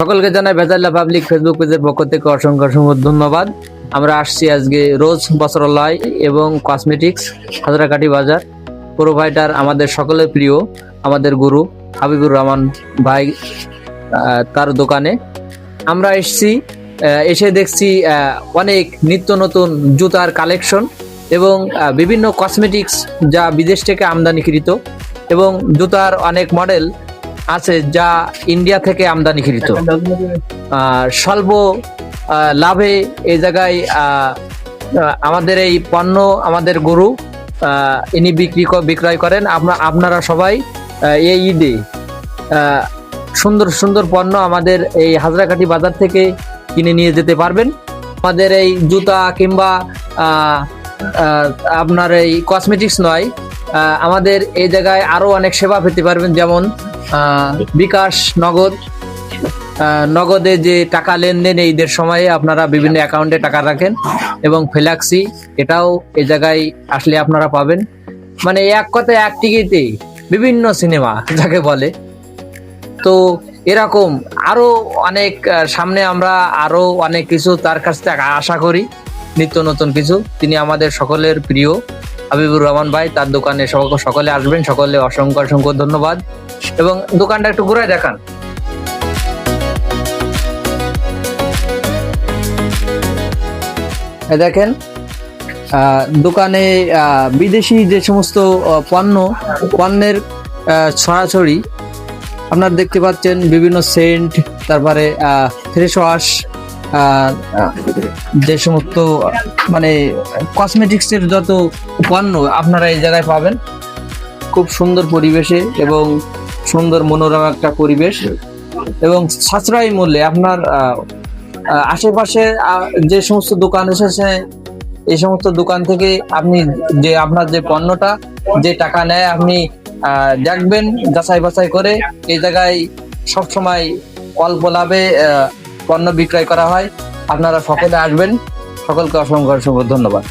সকলকে জানাই ভেজাল্লা public Facebook পেজের পক্ষ থেকে অসংখ্য অসংখ্য ধন্যবাদ। আমরা আসছি আজকে রোজ বস্ত্রালয় এবং কসমেটিক্স হাজরাকাঠি বাজার। প্রোভাইডার আমাদের সকলের প্রিয় আমাদের গুরু হাবিবুর রহমান ভাই, তার দোকানে আমরা এসেছি। এসে দেখছি অনেক নিত্য নতুন জুতার কালেকশন এবং বিভিন্ন কসমেটিক্স যা বিদেশ থেকে আমদানিকৃত, এবং জুতার অনেক মডেল আছে যা ইন্ডিয়া থেকে আমদানিকৃত। স্বল্প লাভে এই জায়গায় আমাদের এই পণ্য আমাদের গুরু ইনি বিক্রয় করেন। আপনারা সবাই এই ঈদে সুন্দর সুন্দর পণ্য আমাদের এই হাজরাকাঠি বাজার থেকে কিনে নিয়ে যেতে পারবেন। আমাদের এই জুতা কিংবা আপনার এই কসমেটিক্স নয়, আমাদের এই জায়গায় আরো অনেক সেবা পেতে পারবেন, যেমন বিকাশ নগদে যে টাকা লেনদেন ঈদের সময়ে আপনারা বিভিন্ন অ্যাকাউন্টে টাকা রাখেন, এবং ফ্লেক্সি এটাও এই জায়গায় আসলে আপনারা পাবেন। মানে এক কথায় এক টিকিটে বিভিন্ন সিনেমা যাকে বলে। তো এরকম আরো অনেক সামনে আমরা আরো অনেক কিছু তার কাছ থেকে আশা করি, নিত্য নতুন কিছু। তিনি আমাদের সকলের প্রিয় হাবিবুর রহমান ভাই, তার দোকানে সকলে আসবেন। সকলে অসংখ্য অসংখ্য ধন্যবাদ। এবং দোকানটা একটু ঘুরায় দেখান। দেখেন দোকানে বিদেশি যে সমস্ত পণ্যের ছড়াছড়ি আপনারা দেখতে পাচ্ছেন, বিভিন্ন সেন্ট, তারপরে ফেস ওয়াশ, যে সমস্ত মানে কসমেটিক্সের যত পণ্য আপনারা এই জায়গায় পাবেন। খুব সুন্দর পরিবেশে এবং সুন্দর মনোরম একটা পরিবেশ, এবং সাশ্রয়ী মূল্যে আপনার আশেপাশে যে সমস্ত দোকান এসেছে, এই সমস্ত দোকান থেকে আপনি যে আপনার যে পণ্যটা যে টাকা নেয় আপনি দেখবেন, যাচাই বাছাই করে। এই জায়গায় সবসময় অল্প লাভে পণ্য বিক্রয় করা হয়। আপনারা সকলে আসবেন। সকলকে অসংখ্য অসংখ্য ধন্যবাদ।